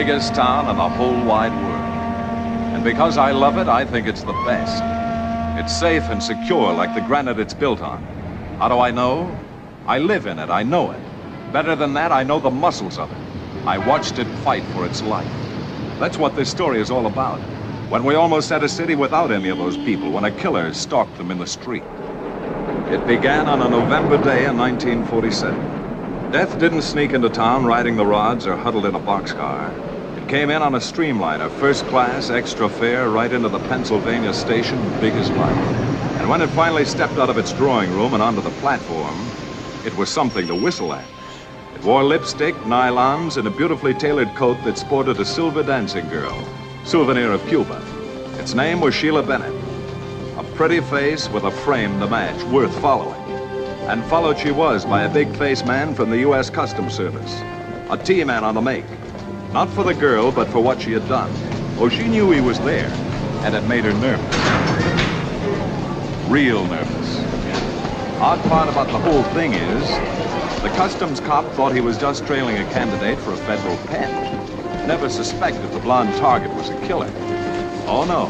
biggest town in the whole wide world. And because I love it, I think it's the best. It's safe and secure like the granite it's built on. How do I know? I live in it, I know it. Better than that, I know the muscles of it. I watched it fight for its life. That's what this story is all about. When we almost had a city without any of those people, when a killer stalked them in the street. It began on a November day in 1947. Death didn't sneak into town riding the rods or huddled in a boxcar. It came in on a streamliner, first class, extra fare, right into the Pennsylvania station, big as life. And when it finally stepped out of its drawing room and onto the platform, it was something to whistle at. It wore lipstick, nylons, and a beautifully tailored coat that sported a silver dancing girl, souvenir of Cuba. Its name was Sheila Bennet. A pretty face with a frame to match, worth following. And followed she was by a big-faced man from the U.S. Customs Service. A T-man on the make. Not for the girl, but for what she had done. Oh, she knew he was there, and it made her nervous. Real nervous. Odd part about the whole thing is, the customs cop thought he was just trailing a candidate for a federal pen. Never suspected the blonde target was a killer. Oh, no.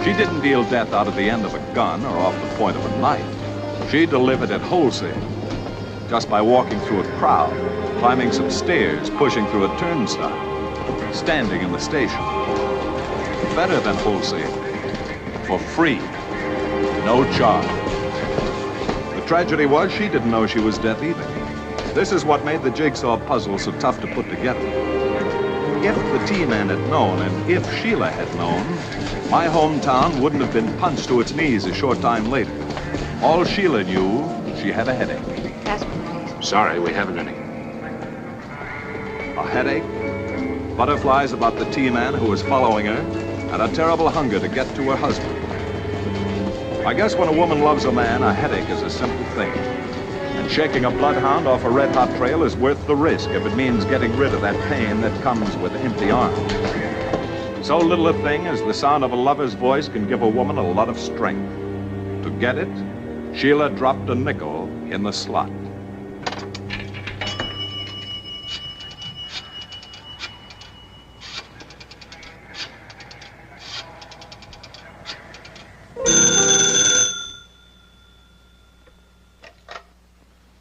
She didn't deal death out of the end of a gun or off the point of a knife. She delivered it wholesale, just by walking through a crowd, climbing some stairs, pushing through a turnstile, standing in the station. Better than wholesale. For free. No charge. The tragedy was she didn't know she was death either. This is what made the jigsaw puzzle so tough to put together. If the T-man had known, and if Sheila had known, my hometown wouldn't have been punched to its knees a short time later. All Sheila knew, she had a headache. Aspirin, please. Sorry, we haven't any. A headache, butterflies about the T-man who was following her, and a terrible hunger to get to her husband. I guess when a woman loves a man, a headache is a simple thing. And shaking a bloodhound off a red-hot trail is worth the risk if it means getting rid of that pain that comes with empty arms. So little a thing as the sound of a lover's voice can give a woman a lot of strength. To get it, Sheila dropped a nickel in the slot.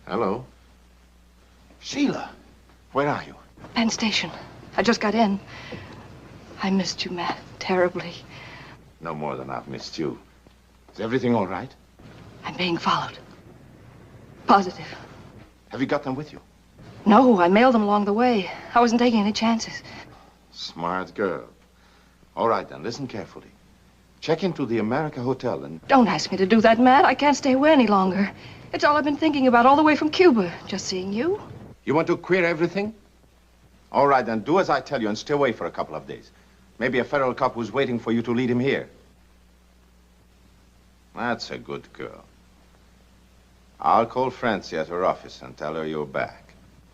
Hello. Sheila, where are you? Penn Station. I just got in. I missed you, Matt, terribly. No more than I've missed you. Is everything all right? I'm being followed. Positive. Have you got them with you? No, I mailed them along the way. I wasn't taking any chances. Smart girl. All right, then, listen carefully. Check into the America Hotel and... Don't ask me to do that, Matt. I can't stay away any longer. It's all I've been thinking about all the way from Cuba. Just seeing you. You want to queer everything? All right, then, do as I tell you and stay away for a couple of days. Maybe a federal cop was waiting for you to lead him here. That's a good girl. I'll call Francie at her office and tell her you're back.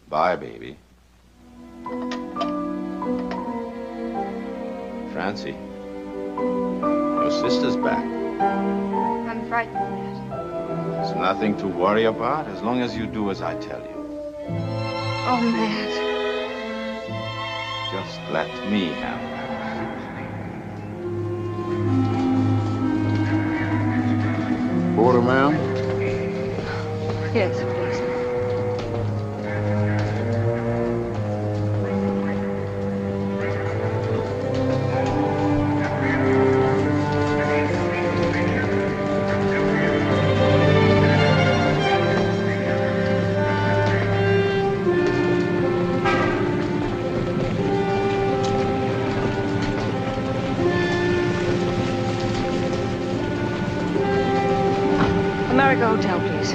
Bye, baby. Francie, your sister's back. I'm frightened, Matt. There's nothing to worry about as long as you do as I tell you. Oh, Matt. Just let me handle it. Order, ma'am? Yes, please. America Hotel, please.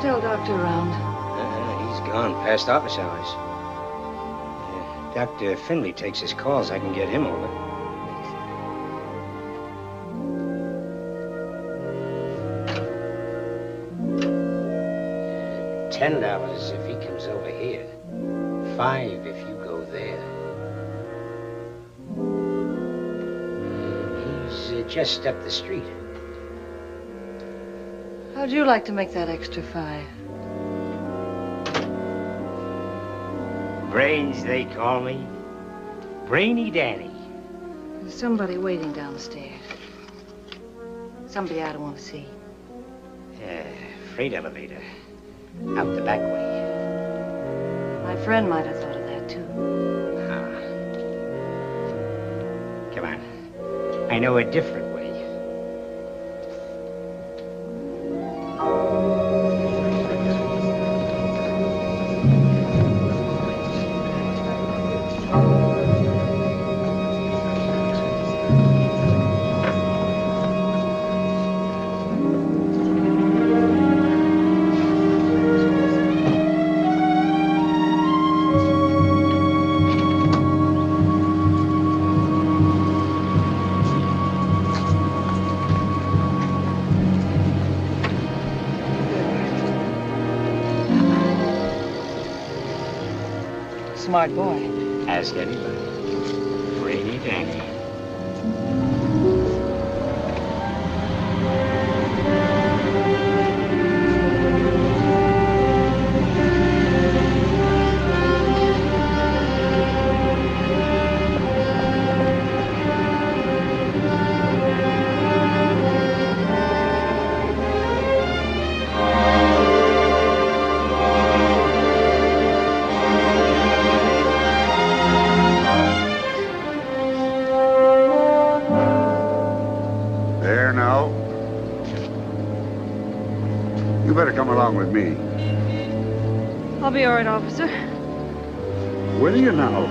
hotel doctor around? He's gone past office hours. Dr. Finley takes his calls. I can get him over. $10 if he comes over here. $5 if you go there. He's just up the street. How'd you like to make that extra $5? Brains, they call me. Brainy Danny. There's somebody waiting downstairs. Somebody I don't want to see. Freight elevator. Out the back way. My friend might have thought of that, too. Come on. I know a different way. Smart boy. Ask anybody. Brainy Danny. You better come along with me. I'll be all right, officer. Will you now?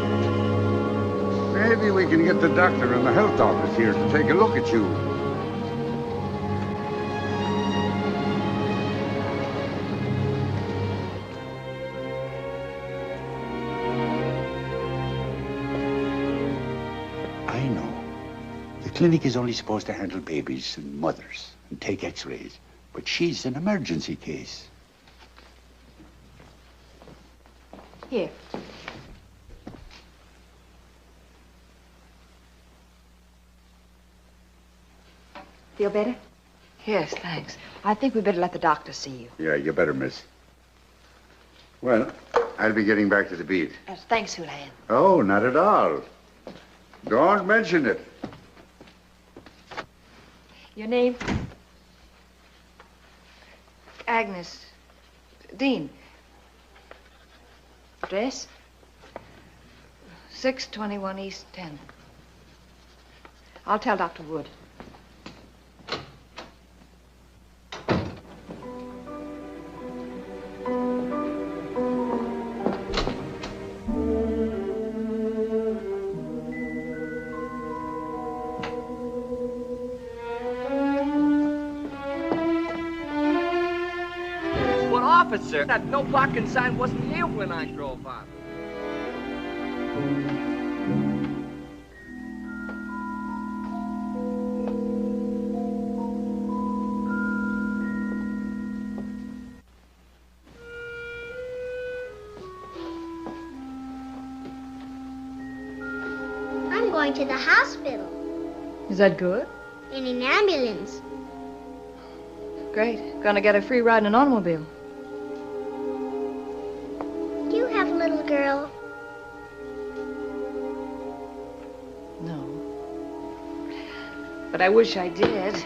Maybe we can get the doctor and the health office here to take a look at you. I know. The clinic is only supposed to handle babies and mothers and take x-rays. But she's an emergency case. Here. Feel better? Yes, thanks. I think we better let the doctor see you. Yeah, you better, miss. Well, I'll be getting back to the beat. Thanks, Hulan. Oh, not at all. Don't mention it. Your name? Agnes. Dean. Address? 621 East 10. I'll tell Dr. Wood. Officer, that no parking sign wasn't here when I drove up. I'm going to the hospital. Is that good? In an ambulance. Great. Gonna get a free ride in an automobile. Do you have a little girl? No. But I wish I did.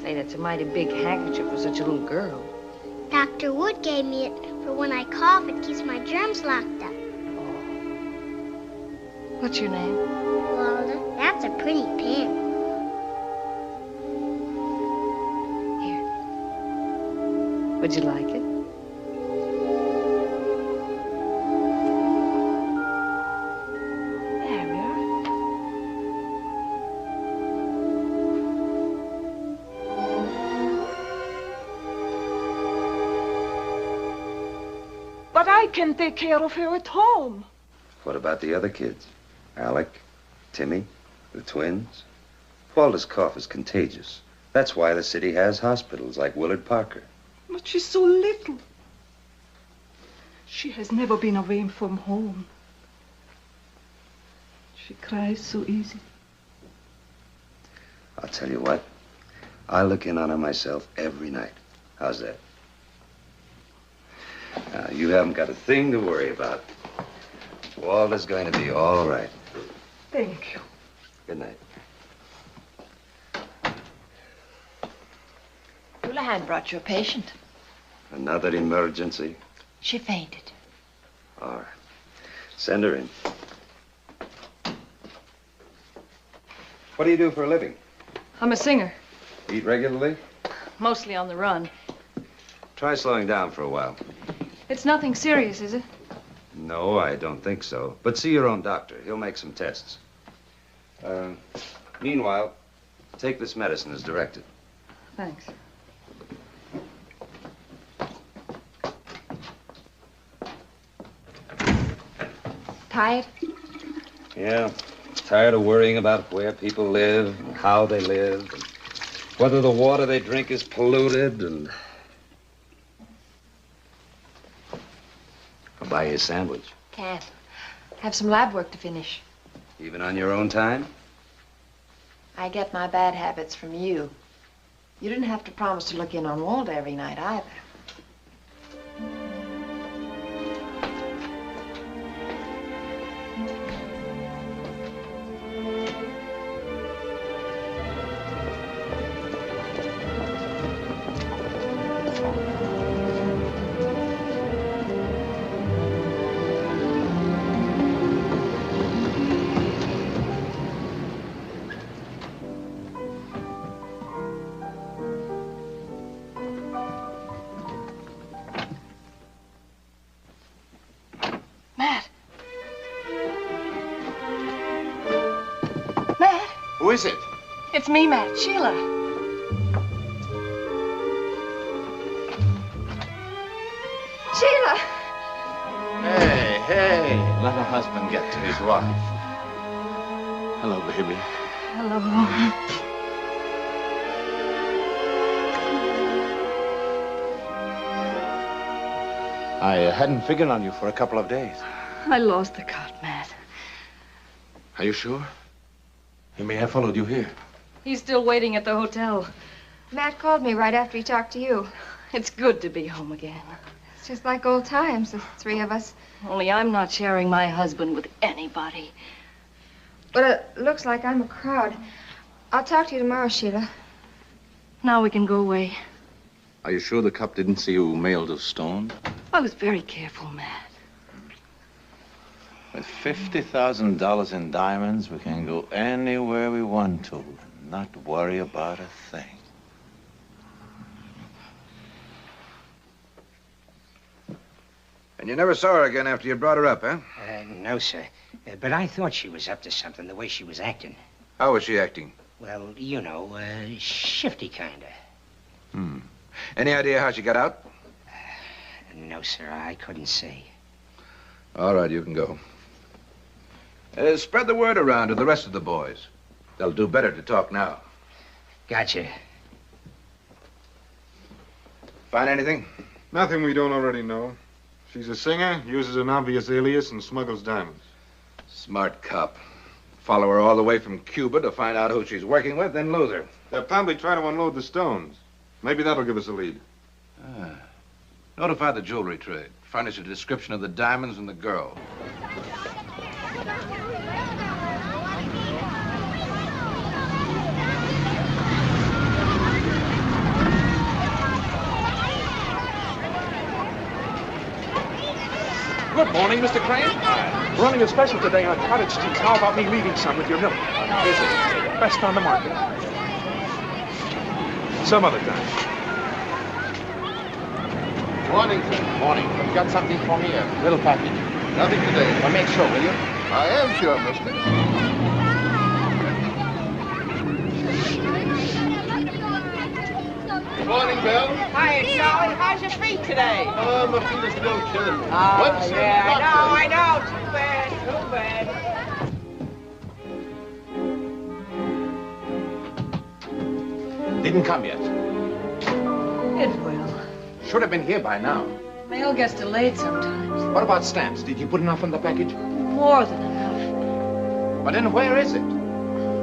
Say, that's a mighty big handkerchief for such a little girl. Dr. Wood gave me it for when I cough, it keeps my germs locked up. What's your name? Walda, that's a pretty pin. Would you like it? There we are. I can take care of her at home. What about the other kids? Alec, Timmy, the twins? Walter's cough is contagious. That's why the city has hospitals like Willard Parker. But she's so little. She has never been away from home. She cries so easy. I'll tell you what. I look in on her myself every night. How's that? Now, you haven't got a thing to worry about. Walter's going to be all right. Thank you. Good night. Houlihan brought you a patient. Another emergency? She fainted. All right. Send her in. What do you do for a living? I'm a singer. Eat regularly? Mostly on the run. Try slowing down for a while. It's nothing serious, is it? No, I don't think so. But see your own doctor. He'll make some tests. Meanwhile, take this medicine as directed. Thanks. Tired? Yeah. Tired of worrying about where people live, and how they live, and whether the water they drink is polluted, and... I'll buy you a sandwich. Can't. Have some lab work to finish. Even on your own time? I get my bad habits from you. You didn't have to promise to look in on Walter every night either. Who is it? It's me, Matt. Sheila. Sheila! Hey, let a husband get to his wife. Hello, baby. Hello. I hadn't figured on you for a couple of days. I lost the cart, Matt. Are you sure? He may have followed you here. He's still waiting at the hotel. Matt called me right after he talked to you. It's good to be home again. It's just like old times, the three of us. Only I'm not sharing my husband with anybody. But it looks like I'm a crowd. I'll talk to you tomorrow, Sheila. Now we can go away. Are you sure the cop didn't see you mailed a stone? I was very careful, Matt. With $50,000 in diamonds, we can go anywhere we want to and not worry about a thing. And you never saw her again after you brought her up, huh? No, sir. But I thought she was up to something, the way she was acting. How was she acting? Well, you know, shifty kind of. Any idea how she got out? No, sir, I couldn't say. All right, you can go. Spread the word around to the rest of the boys. They'll do better to talk now. Gotcha. Find anything? Nothing we don't already know. She's a singer, uses an obvious alias, and smuggles diamonds. Smart cop. Follow her all the way from Cuba to find out who she's working with, then lose her. They'll probably try to unload the stones. Maybe that'll give us a lead. Notify the jewelry trade. Furnish a description of the diamonds and the girl. Good morning, Mr. Krane. We're running a special today on cottage cheese. How about me leaving some with your milk? Is it best on the market? Some other time. Morning, sir. Morning. Have you got something for me? A little package? Nothing today. Well, make sure, will you? I am sure, mister. Good morning. morning, Bill. Hi, Charlie. How's your feet today? Oh, my feet are still killing me. Oh, What's the yeah, doctor? I know. Too bad, too bad. Didn't come yet. It will. Should have been here by now. Mail gets delayed sometimes. What about stamps? Did you put enough in the package? More than enough. But then where is it?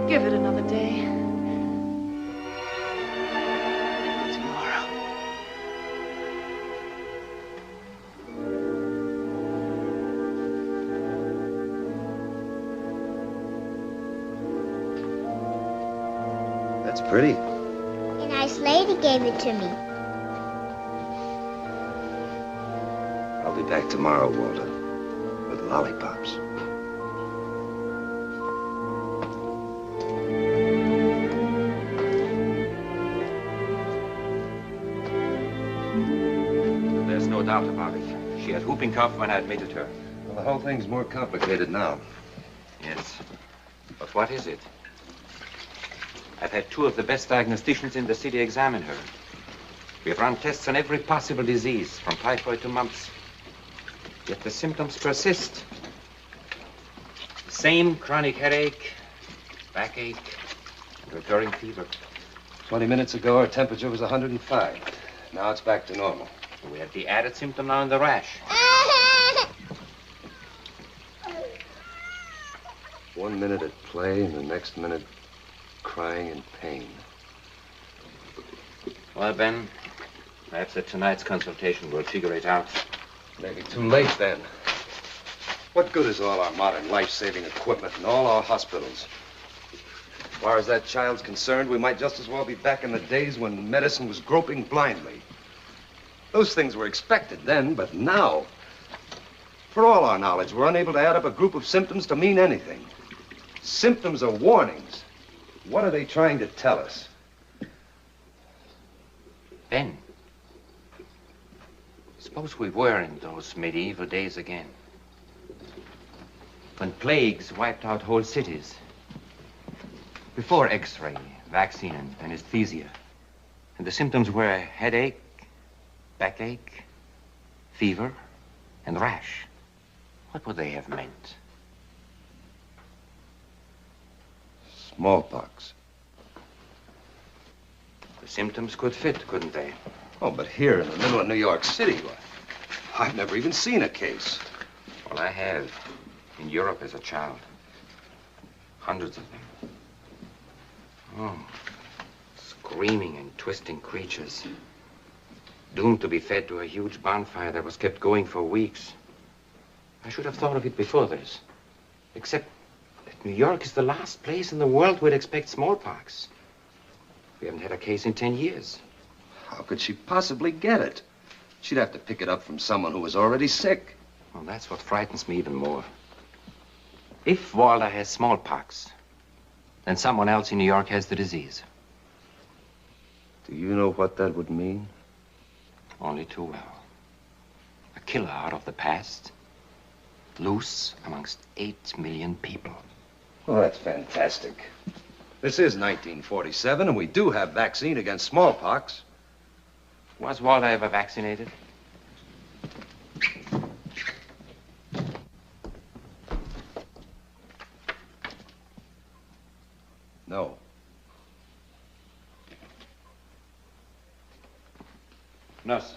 Give it another day. Tomorrow. That's pretty. A nice lady gave it to me. I'll be back tomorrow, Walter, with lollipops. There's no doubt about it. She had whooping cough when I admitted her. Well, the whole thing's more complicated now. Yes. But what is it? I've had 2 of the best diagnosticians in the city examine her. We've run tests on every possible disease, from typhoid to mumps. Yet the symptoms persist. Same chronic headache, backache, and recurring fever. 20 minutes ago, her temperature was 105. Now it's back to normal. We have the added symptom now in the rash. 1 minute at play, and the next minute crying in pain. Well, Ben, perhaps at tonight's consultation we'll figure it out. Maybe too late then. What good is all our modern life-saving equipment and all our hospitals? As far as that child's concerned, we might just as well be back in the days when medicine was groping blindly. Those things were expected then, but now, for all our knowledge, we're unable to add up a group of symptoms to mean anything. Symptoms are warnings. What are they trying to tell us? Ben, suppose we were in those medieval days again. When plagues wiped out whole cities. Before X-ray, vaccine, and anesthesia. And the symptoms were headache, backache, fever, and rash. What would they have meant? Smallpox. The symptoms could fit, couldn't they? Oh, but here in the middle of New York City, I've never even seen a case. Well, I have. In Europe as a child. Hundreds of them. Oh, screaming and twisting creatures. Doomed to be fed to a huge bonfire that was kept going for weeks. I should have thought of it before this. Except that New York is the last place in the world we'd expect smallpox. We haven't had a case in 10 years. How could she possibly get it? She'd have to pick it up from someone who was already sick. Well, that's what frightens me even more. If Walter has smallpox, then someone else in New York has the disease. Do you know what that would mean? Only too well. A killer out of the past, loose amongst 8 million people. Well, that's fantastic. This is 1947, and we do have vaccine against smallpox. Was Walter ever vaccinated? No. Nurse,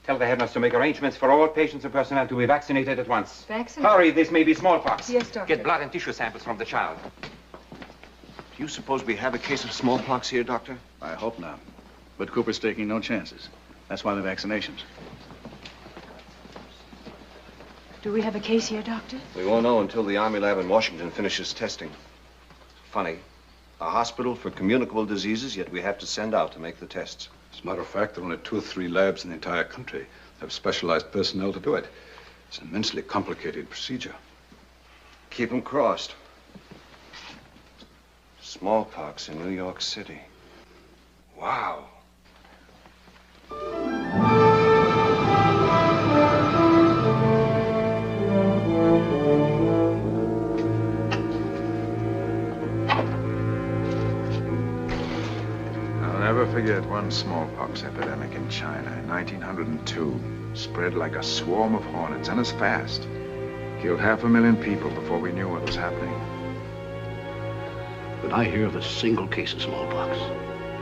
tell the head nurse to make arrangements for all patients and personnel to be vaccinated at once. Vaccinated? Hurry, this may be smallpox. Yes, Doctor. Get blood and tissue samples from the child. Do you suppose we have a case of smallpox here, Doctor? I hope not. But Cooper's taking no chances. That's why the vaccinations. Do we have a case here, Doctor? We won't know until the Army lab in Washington finishes testing. Funny. A hospital for communicable diseases, yet we have to send out to make the tests. As a matter of fact, there are only 2 or 3 labs in the entire country that have specialized personnel to do it. It's an immensely complicated procedure. Keep them crossed. Smallpox in New York City. Wow. forget one smallpox epidemic in China in 1902. Spread like a swarm of hornets, and as fast. Killed 500,000 people before we knew what was happening. When I hear of a single case of smallpox,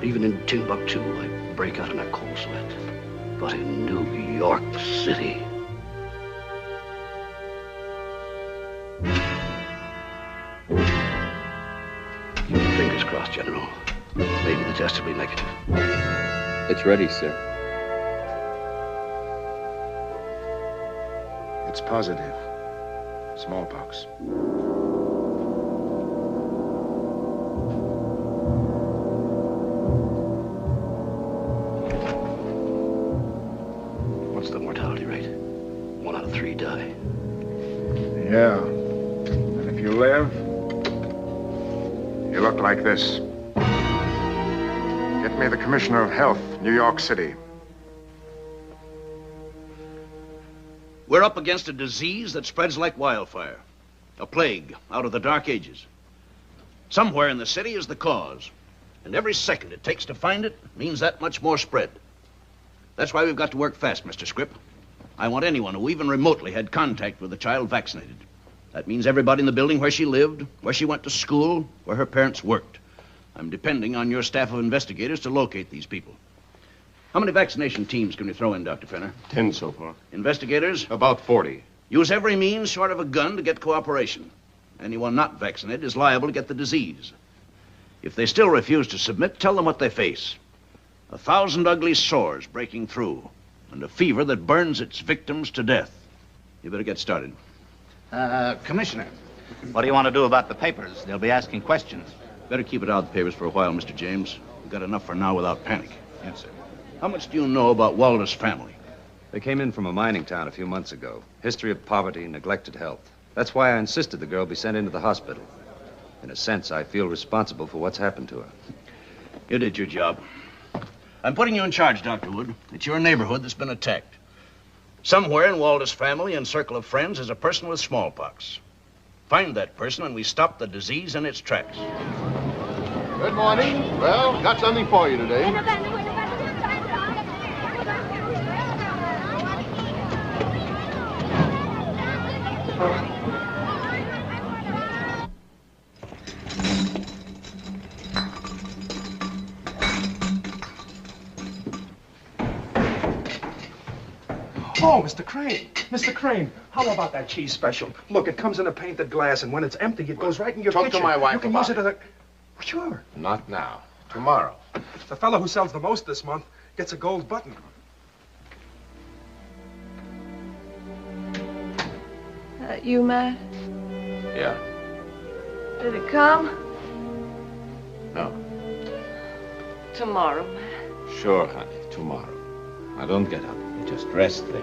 even in Timbuktu, I break out in a cold sweat. But in New York City... Fingers crossed, General. Maybe the test will be negative. It's ready, sir. It's positive. Smallpox. What's the mortality rate? 1 out of 3 die. Yeah. And if you live, you look like this. Get me the Commissioner of Health, New York City. We're up against a disease that spreads like wildfire. A plague out of the Dark Ages. Somewhere in the city is the cause. And every second it takes to find it means that much more spread. That's why we've got to work fast, Mr. Scripp. I want anyone who even remotely had contact with a child vaccinated. That means everybody in the building where she lived, where she went to school, where her parents worked. I'm depending on your staff of investigators to locate these people. How many vaccination teams can we throw in, Dr. Fenner? 10 so far. Investigators? About 40. Use every means short of a gun to get cooperation. Anyone not vaccinated is liable to get the disease. If they still refuse to submit, tell them what they face. 1,000 ugly sores breaking through, and a fever that burns its victims to death. You better get started. Commissioner, what do you want to do about the papers? They'll be asking questions. Better keep it out of the papers for a while, Mr. James. We've got enough for now without panic. Yes, sir. How much do you know about Walder's family? They came in from a mining town a few months ago. History of poverty, neglected health. That's why I insisted the girl be sent into the hospital. In a sense, I feel responsible for what's happened to her. You did your job. I'm putting you in charge, Dr. Wood. It's your neighborhood that's been attacked. Somewhere in Walder's family and circle of friends is a person with smallpox. Find that person and we stop the disease in its tracks. Good morning. Well, got something for you today. Oh, Mr. Krane. Mr. Krane, how about that cheese special? Look, it comes in a painted glass, and when it's empty, it goes right in your kitchen. Talk to my wife You can about use it as a... Sure. Not now. Tomorrow. The fellow who sells the most this month gets a gold button. You, Matt? Yeah. Did it come? No. Tomorrow, Matt. Sure, honey. Tomorrow. Now, don't get up. You just rest there.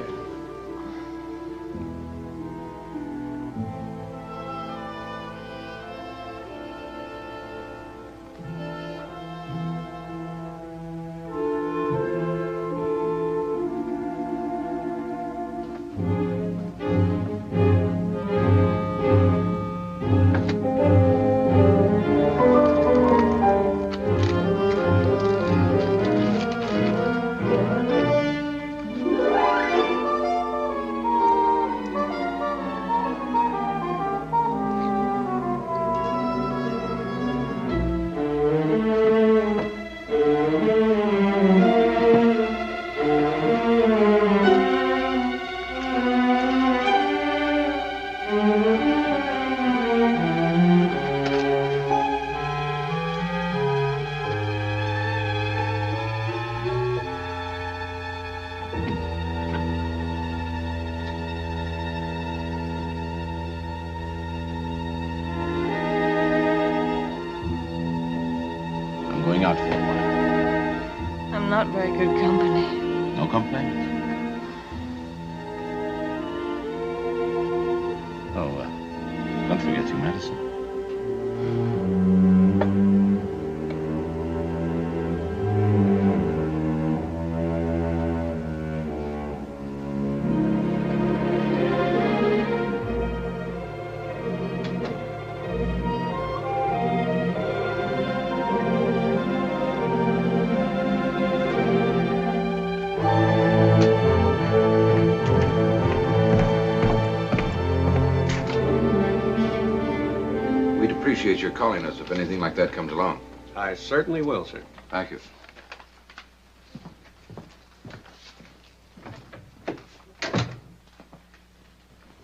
Out for a while. I'm not very good company. No complaint? Oh, don't forget your medicine. appreciate your calling us if anything like that comes along. I certainly will, sir. Thank you.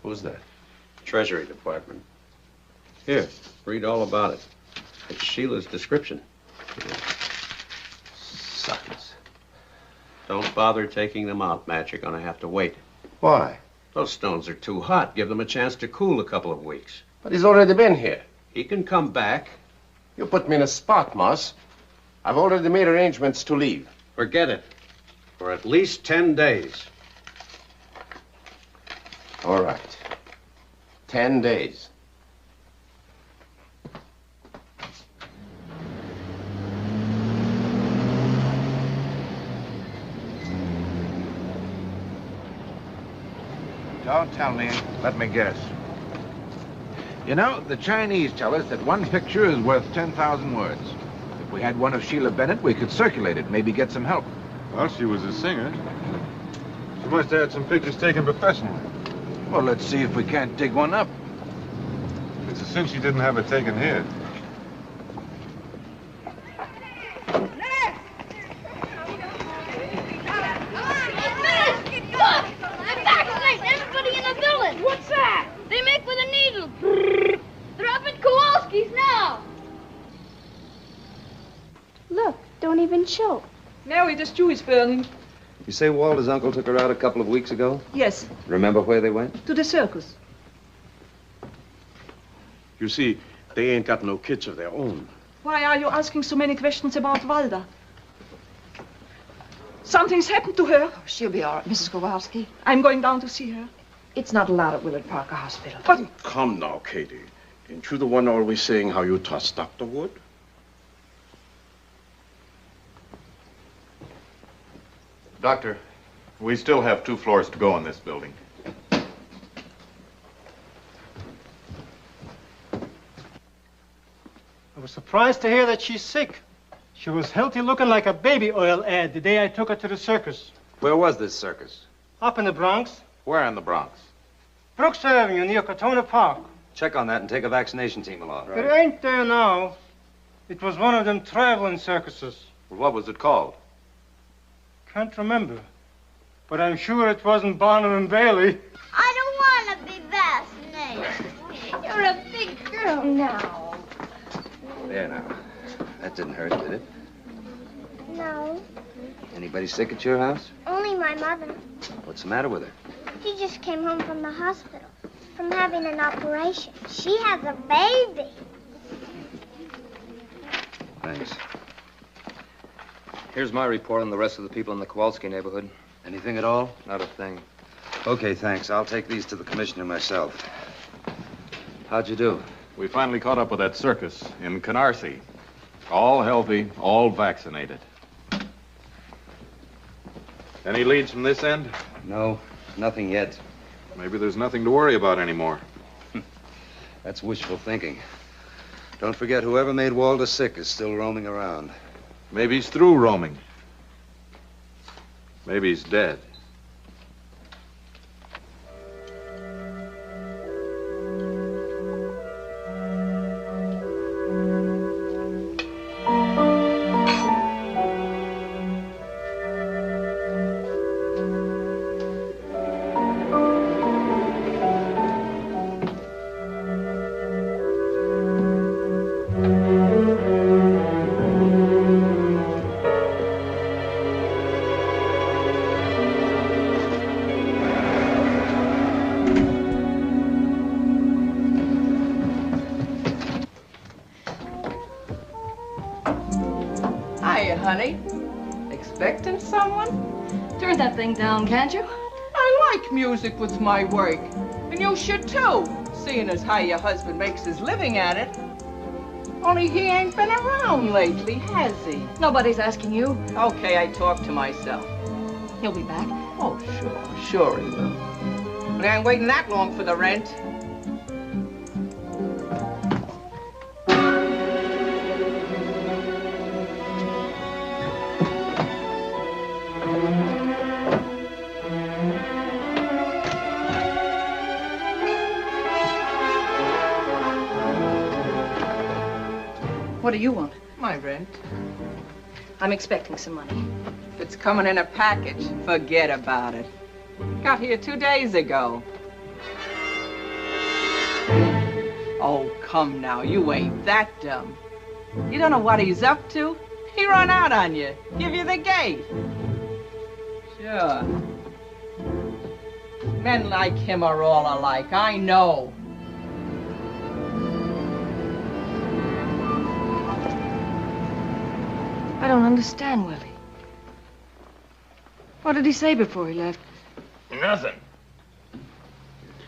Who's that? Treasury Department. Here, read all about it. It's Sheila's description. Suckers. Don't bother taking them out, Matt. You're gonna have to wait. Why? Those stones are too hot. Give them a chance to cool a couple of weeks. But he's already been here. He can come back. You put me in a spot, Moss. I've already made arrangements to leave. Forget it. For at least 10 days. All right. 10 days. Don't tell me. Let me guess. You know, the Chinese tell us that one picture is worth 10,000 words. If we had one of Sheila Bennet, we could circulate it, maybe get some help. Well, she was a singer. She must have had some pictures taken professionally. Well, let's see if we can't dig one up. It's a sin she didn't have it taken here. Everybody in the building. What's that? They make with a needle. They're up at Kowalski's now. Look, don't even show. Mary, the stew is burning. You say Walter's uncle took her out a couple of weeks ago? Yes, Remember where they went? to the circus. You see, they ain't got no kids of their own. Why are you asking so many questions about Walda? Something's happened to her. Oh, she'll be all right, Mrs. Kowalski. I'm going down to see her. It's not allowed at Willard Parker Hospital. But come now, Katie. Ain't you the one always saying how you trust Dr. Wood? Doctor, we still have 2 floors to go in this building. I was surprised to hear that she's sick. She was healthy looking like a baby oil ad the day I took her to the circus. Where was this circus? Up in the Bronx. Where in the Bronx? Brooks Avenue near Cortona Park. Check on that and take a vaccination team along. It ain't there now. It was one of them traveling circuses. Well, what was it called? Can't remember. But I'm sure it wasn't Barnum and Bailey. I don't want to be vaccinated. You're a big girl now. There now. That didn't hurt, did it? No, Anybody sick at your house? only my mother. What's the matter with her? She just came home from the hospital, from having an operation. She has a baby. Thanks. Here's my report on the rest of the people in the Kowalski neighborhood. Anything at all? Not a thing. Okay, thanks. I'll take these to the commissioner myself. How'd you do? We finally caught up with that circus in Canarsie. All healthy, all vaccinated. Any leads from this end? No, nothing yet. Maybe there's nothing to worry about anymore. That's wishful thinking. Don't forget, whoever made Walter sick is still roaming around. Maybe he's through roaming. Maybe he's dead. Hiya, honey. Expecting someone? Turn that thing down, can't you? I like music with my work. And you should too, seeing as how your husband makes his living at it. Only he ain't been around lately, has he? Nobody's asking you. Okay, I talk to myself. He'll be back. Oh, sure he will. But I ain't waiting that long for the rent. What do you want? My rent. I'm expecting some money. If it's coming in a package, forget about it. Got here 2 days ago. Oh, come now, you ain't that dumb. You don't know what he's up to? He run out on you, give you the gate. Sure. Men like him are all alike, I know. I don't understand, Willie. What did he say before he left? Nothing.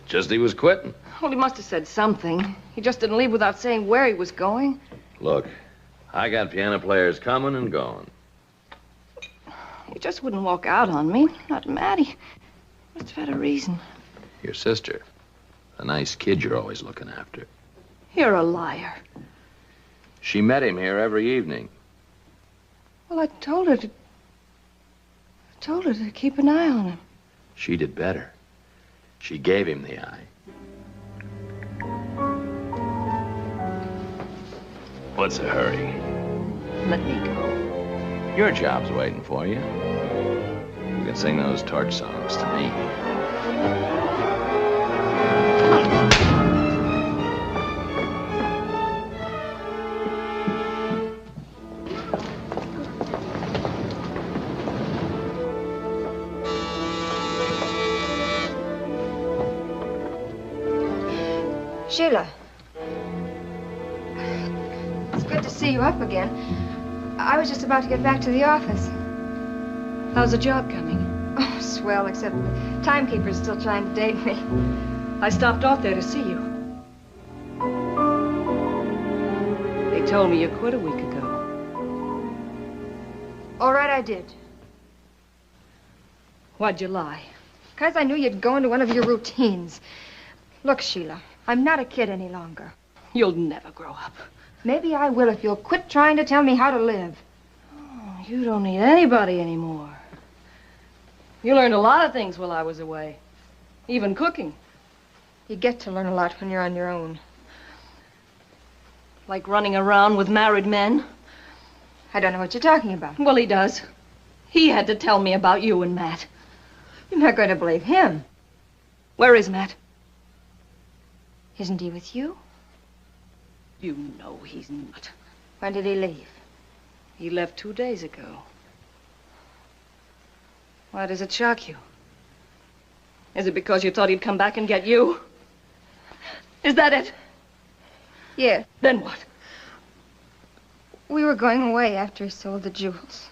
Just he was quitting. Well, he must have said something. He just didn't leave without saying where he was going. Look, I got piano players coming and going. He just wouldn't walk out on me. Not Maddie. Must have had a reason. Your sister. A nice kid you're always looking after. You're a liar. She met him here every evening. Well, I told her to keep an eye on him. She did better. She gave him the eye. What's the hurry? Let me go. Your job's waiting for you. You can sing those torch songs to me. Sheila. It's good to see you up again. I was just about to get back to the office. How's the job coming? Oh, swell, except the timekeeper's still trying to date me. I stopped off there to see you. They told me you quit a week ago. All right, I did. Why'd you lie? Because I knew you'd go into one of your routines. Look, Sheila, I'm not a kid any longer. You'll never grow up. Maybe I will if you'll quit trying to tell me how to live. Oh, you don't need anybody anymore. You learned a lot of things while I was away. Even cooking. You get to learn a lot when you're on your own. Like running around with married men. I don't know what you're talking about. Well, he does. He had to tell me about you and Matt. You're not going to believe him. Where is Matt? Isn't he with you? You know he's not. When did he leave? He left 2 days ago. Why does it shock you? Is it because you thought he'd come back and get you? Is that it? Yeah. Then what? We were going away after he sold the jewels.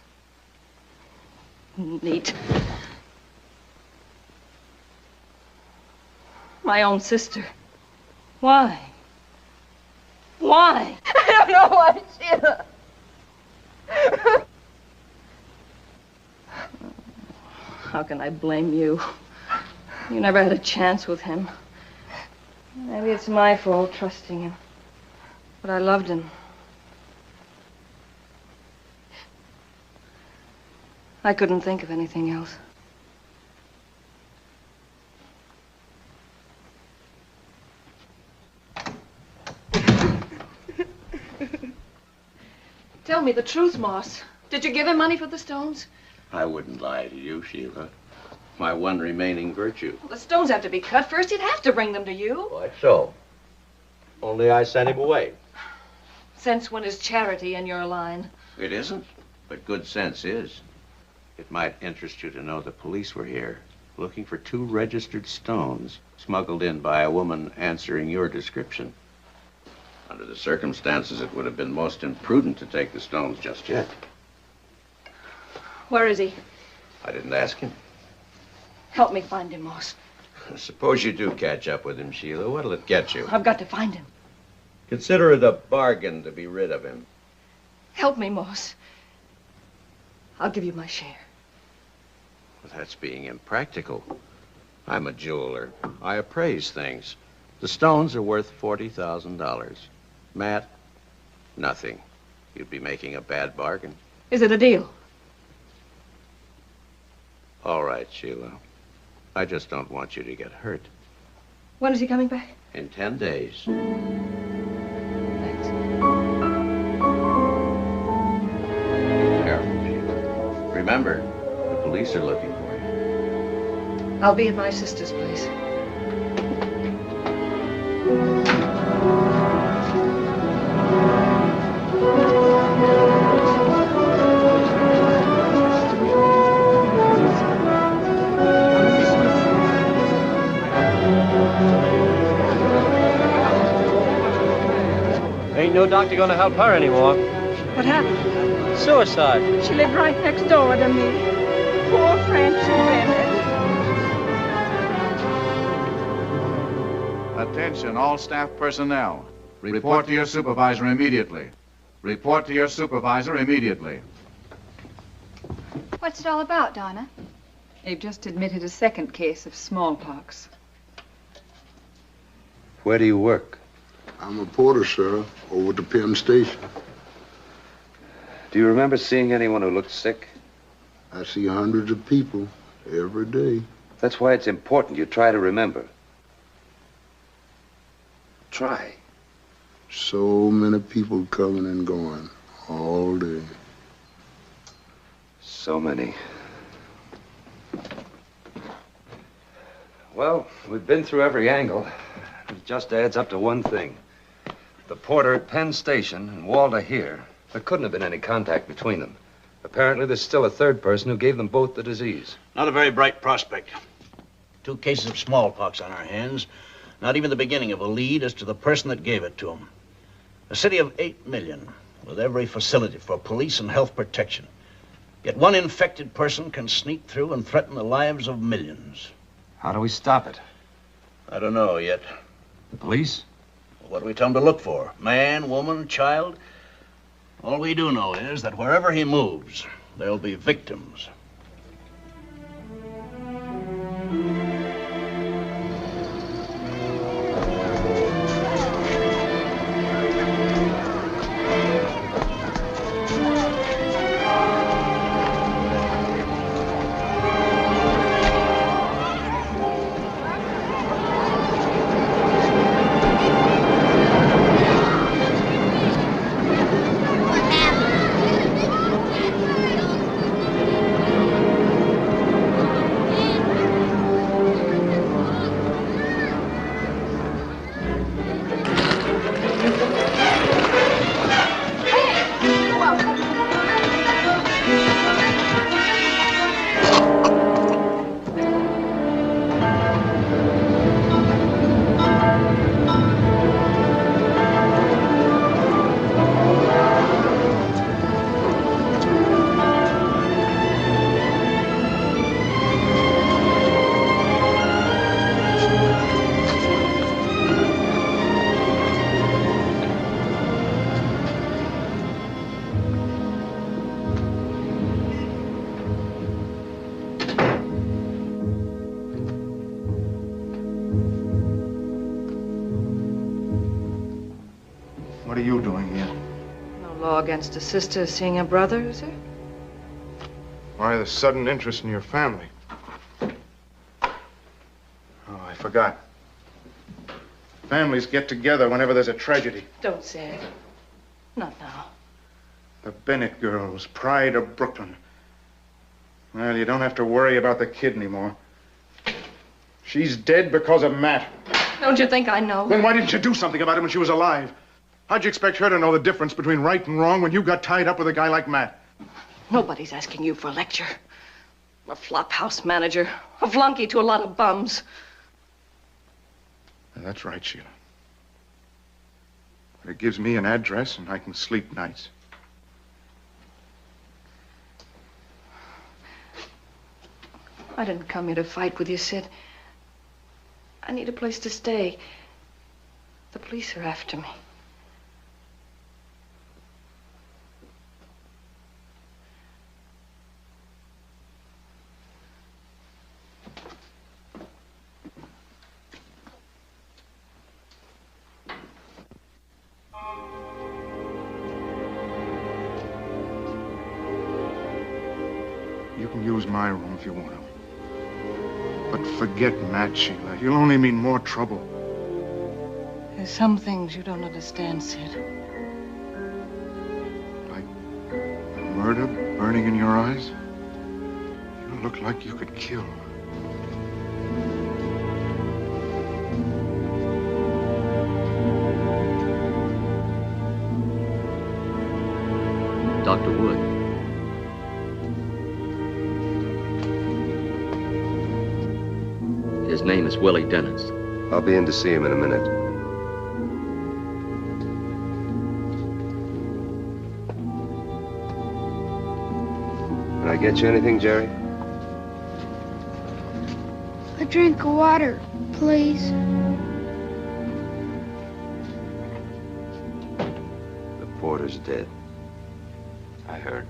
Neat. My own sister. Why? Why? I don't know why, Sheila. How can I blame you? You never had a chance with him. Maybe it's my fault trusting him. But I loved him. I couldn't think of anything else. Tell me the truth, Moss. Did you give him money for the stones? I wouldn't lie to you, Sheila. My one remaining virtue. Well, the stones have to be cut first. He'd have to bring them to you. Why so? Only I sent him away. Sense when is charity in your line? It isn't, but good sense is. It might interest you to know the police were here, looking for 2 registered stones smuggled in by a woman answering your description. Under the circumstances, it would have been most imprudent to take the stones just yet. Where is he? I didn't ask him. Help me find him, Moss. Suppose you do catch up with him, Sheila. What'll it get you? I've got to find him. Consider it a bargain to be rid of him. Help me, Moss. I'll give you my share. Well, that's being impractical. I'm a jeweler. I appraise things. The stones are worth $40,000. Matt, nothing. You'd be making a bad bargain. Is it a deal? All right, Sheila. I just don't want you to get hurt. When is he coming back? In 10 days. Thanks. remember, the police are looking for you. I'll be at my sister's place. Ain't no doctor gonna help her anymore. What happened? Suicide. She lived right next door to me. Poor Francie Bennet. Attention, all staff personnel. Report to your supervisor immediately. Report to your supervisor immediately. What's it all about, Donna? They've just admitted a second case of smallpox. Where do you work? I'm a porter, sir, over at the Penn Station. Do you remember seeing anyone who looked sick? I see hundreds of people every day. That's why it's important you try to remember. Try. So many people coming and going all day. So many. Well, we've been through every angle. It just adds up to one thing. The porter at Penn Station and Walter here, there couldn't have been any contact between them. Apparently, there's still a third person who gave them both the disease. Not a very bright prospect. 2 cases of smallpox on our hands. Not even the beginning of a lead as to the person that gave it to them. A city of 8 million, with every facility for police and health protection. Yet one infected person can sneak through and threaten the lives of millions. How do we stop it? I don't know yet. The police? What do we tell them to look for? Man, woman, child? All we do know is that wherever he moves, there'll be victims. What are you doing here? No law against a sister seeing a brother, is there? Why the sudden interest in your family? Oh, I forgot. Families get together whenever there's a tragedy. Don't say it. Not now. The Bennet girls, pride of Brooklyn. Well, you don't have to worry about the kid anymore. She's dead because of Matt. Don't you think I know? Then why didn't you do something about it when she was alive? How'd you expect her to know the difference between right and wrong when you got tied up with a guy like Matt? Nobody's asking you for a lecture. A flop house manager. A flunky to a lot of bums. That's right, Sheila. But it gives me an address and I can sleep nights. I didn't come here to fight with you, Sid. I need a place to stay. The police are after me. You can use my room if you want to. But forget Matt, Sheila. He'll only mean more trouble. There's some things you don't understand, Sid. Murder burning in your eyes? You look like you could kill. Dr. Wood. His name is Willie Dennis. I'll be in to see him in a minute. Can I get you anything, Jerry? A drink of water, please. The porter's dead. I heard.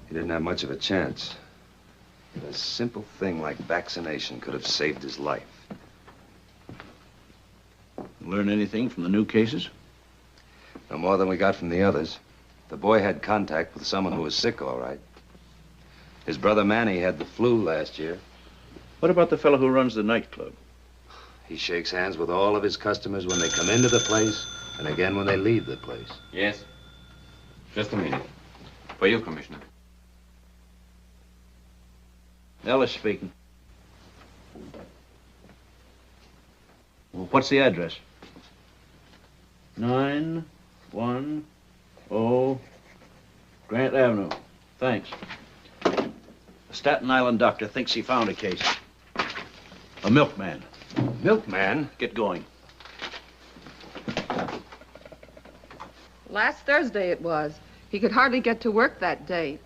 He didn't have much of a chance. But a simple thing like vaccination could have saved his life. Learn anything from the new cases? No more than we got from the others. The boy had contact with someone who was sick, all right. His brother Manny had the flu last year. What about the fellow who runs the nightclub? He shakes hands with all of his customers when they come into the place and again when they leave the place. Yes. Just a minute. For you, Commissioner. Ellis speaking. Well, what's the address? 910 Grant Avenue. Thanks. The Staten Island doctor thinks he found a case. A milkman. Milkman? Get going. Last Thursday it was. He could hardly get to work that day.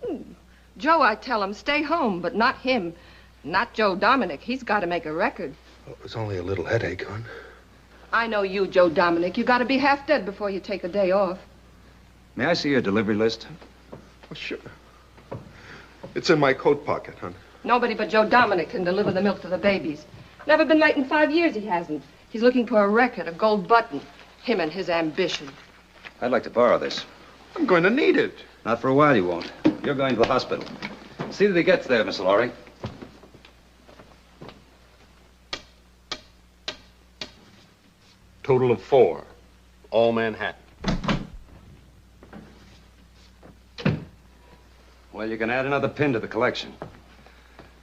Joe, I tell him, stay home, but not him. Not Joe Dominic. He's got to make a record. Well, it was only a little headache, hon. I know you, Joe Dominic. You got to be half dead before you take a day off. May I see your delivery list? Oh, sure. It's in my coat pocket, hon. Nobody but Joe Dominic can deliver the milk to the babies. Never been late in 5 years, he hasn't. He's looking for a record, a gold button. Him and his ambition. I'd like to borrow this. I'm going to need it. Not for a while, you won't. You're going to the hospital. See that he gets there, Miss Lorie. Total of 4. All Manhattan. Well, you can add another pin to the collection.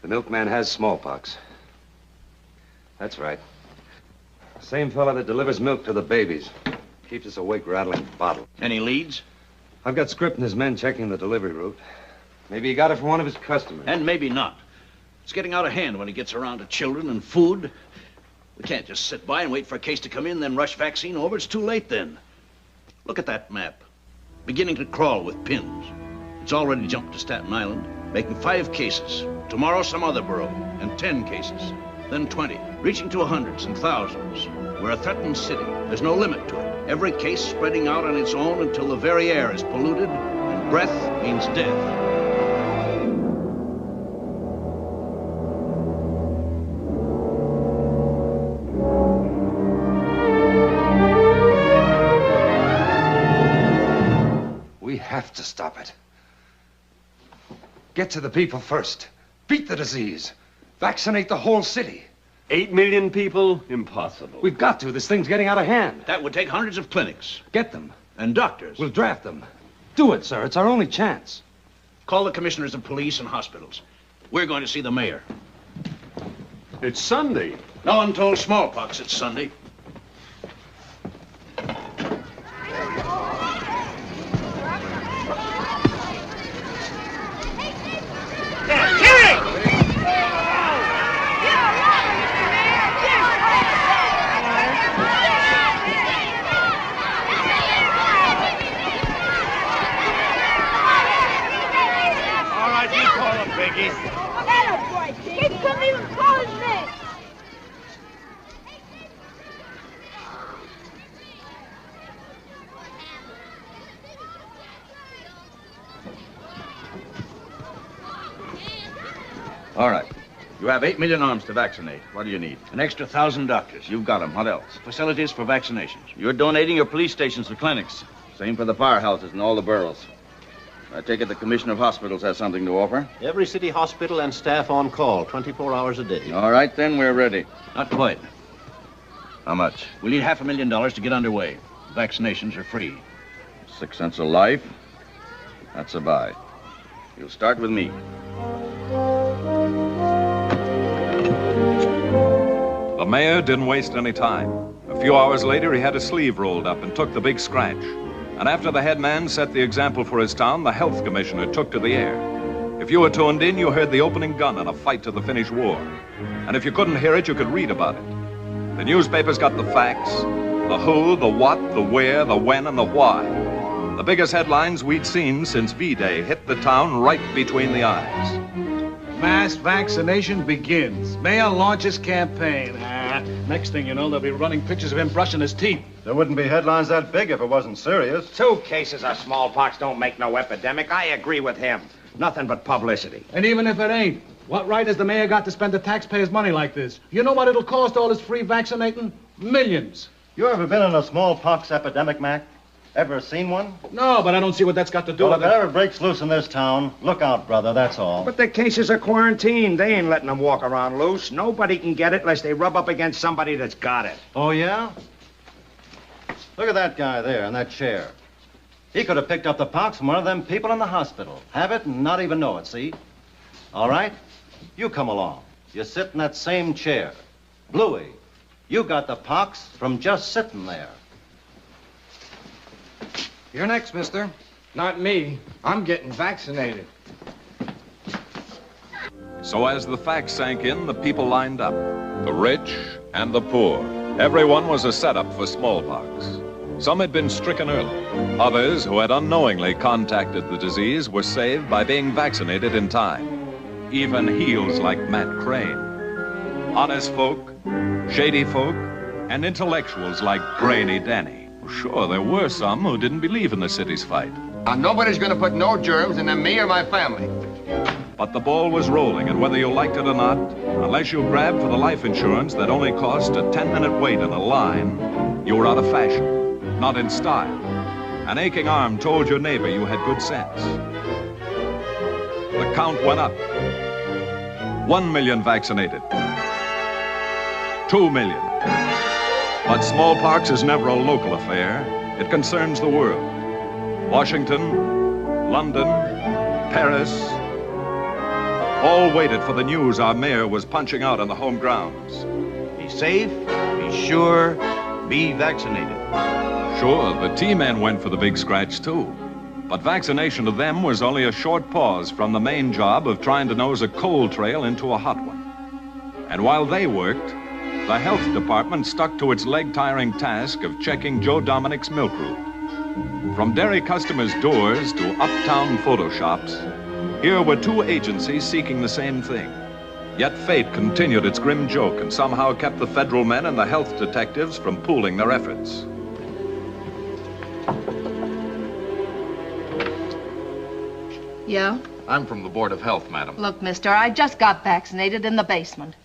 The milkman has smallpox. That's right. Same fella that delivers milk to the babies. Keeps us awake rattling bottles. Any leads? I've got Script and his men checking the delivery route. Maybe he got it from one of his customers. And maybe not. It's getting out of hand when he gets around to children and food. We can't just sit by and wait for a case to come in, then rush vaccine over. It's too late then. Look at that map. Beginning to crawl with pins. It's already jumped to Staten Island, making 5 cases. Tomorrow, some other borough, and 10 cases. Then 20, reaching to hundreds and thousands. We're a threatened city. There's no limit to it. Every case spreading out on its own until the very air is polluted, and breath means death. We have to stop it. Get to the people first. Beat the disease. Vaccinate the whole city. 8 million people? Impossible. We've got to. This thing's getting out of hand. That would take hundreds of clinics. Get them. And doctors. We'll draft them. Do it, sir. It's our only chance. Call the commissioners of police and hospitals. We're going to see the mayor. It's Sunday. No one told smallpox it's Sunday. He couldn't even call his name. All right. You have 8 million arms to vaccinate. What do you need? An extra 1,000 doctors. You've got them. What else? Facilities for vaccinations. You're donating your police stations to clinics. Same for the firehouses in all the boroughs. I take it the Commissioner of Hospitals has something to offer? Every city hospital and staff on call, 24 hours a day. All right, then, we're ready. Not quite. How much? We need $500,000 to get underway. Vaccinations are free. 6 cents a life? That's a buy. You'll start with me. The mayor didn't waste any time. A few hours later, he had his sleeve rolled up and took the big scratch. And after the head man set the example for his town, the health commissioner took to the air. If you were tuned in, you heard the opening gun in a fight to the Finnish war. And if you couldn't hear it, you could read about it. The newspapers got the facts, the who, the what, the where, the when, and the why. The biggest headlines we'd seen since V-Day hit the town right between the eyes. Mass vaccination begins. Mayor launches campaign. Next thing you know, they'll be running pictures of him brushing his teeth. There wouldn't be headlines that big if it wasn't serious. 2 cases of smallpox don't make no epidemic. I agree with him. Nothing but publicity. And even if it ain't, what right has the mayor got to spend the taxpayers' money like this? You know what it'll cost all this free vaccinating? Millions. You ever been in a smallpox epidemic, Mac? Ever seen one? No, but I don't see what that's got to do Well, with if it. it ever breaks loose in this town, look out, brother, that's all. But the cases are quarantined. They ain't letting them walk around loose. Nobody can get it unless they rub up against somebody that's got it. Oh, yeah? Look at that guy there in that chair. He could have picked up the pox from one of them people in the hospital. Have it and not even know it, see? All right? You come along. You sit in that same chair. Bluey, you got the pox from just sitting there. You're next, mister. Not me. I'm getting vaccinated. So as the facts sank in, the people lined up. The rich and the poor. Everyone was a setup for smallpox. Some had been stricken early. Others, who had unknowingly contacted the disease, were saved by being vaccinated in time. Even heels like Matt Krane. Honest folk, shady folk, and intellectuals like Brainy Danny. Sure, there were some who didn't believe in the city's fight. Nobody's gonna put no germs into me or my family. But the ball was rolling, and whether you liked it or not, unless you grabbed for the life insurance that only cost a 10-minute wait in a line, you were out of fashion, not in style. An aching arm told your neighbor you had good sense. The count went up. 1 million vaccinated. 2 million. But smallpox is never a local affair. It concerns the world. Washington, London, Paris, all waited for the news our mayor was punching out on the home grounds. Be safe, be sure, be vaccinated. Sure, the T-men went for the big scratch too. But vaccination to them was only a short pause from the main job of trying to nose a cold trail into a hot one. And while they worked, the health department stuck to its leg-tiring task of checking Joe Dominic's milk route. From dairy customers' doors to uptown photo shops, here were 2 agencies seeking the same thing. Yet fate continued its grim joke and somehow kept the federal men and the health detectives from pooling their efforts. Yeah? I'm from the Board of Health, madam. Look, mister, I just got vaccinated in the basement.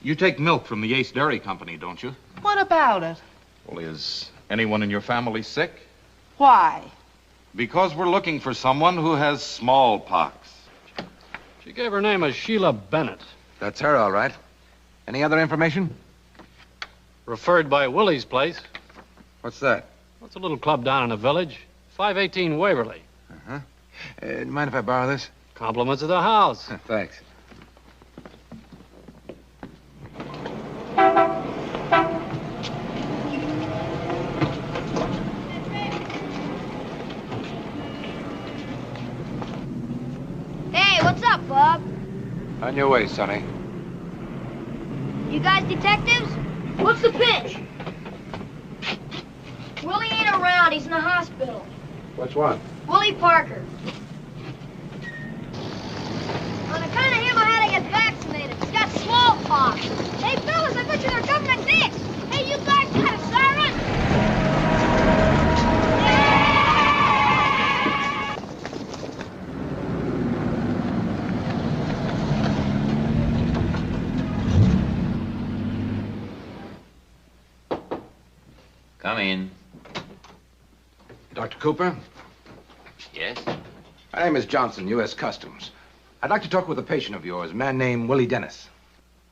You take milk from the Ace Dairy Company, don't you? What about it? Well, is anyone in your family sick? Why? Because we're looking for someone who has smallpox. She gave her name as Sheila Bennet. That's her, all right. Any other information? Referred by Willie's place. What's that? What's a little club down in the village? 518 Waverly. Uh-huh. Mind if I borrow this? Compliments of the house. Thanks. Hey, what's up, Bob? On your way, Sonny. You guys detectives? What's the pitch? Willie ain't around. He's in the hospital. Which one? Willie Parker. On account of him, I had to get vaccinated. He's got smallpox. Hey, fellas, I bet you they're government dicks. Hey, you guys got a siren? Come in. Dr. Cooper? Yes? My name is Johnson, U.S. Customs. I'd like to talk with a patient of yours, a man named Willie Dennis.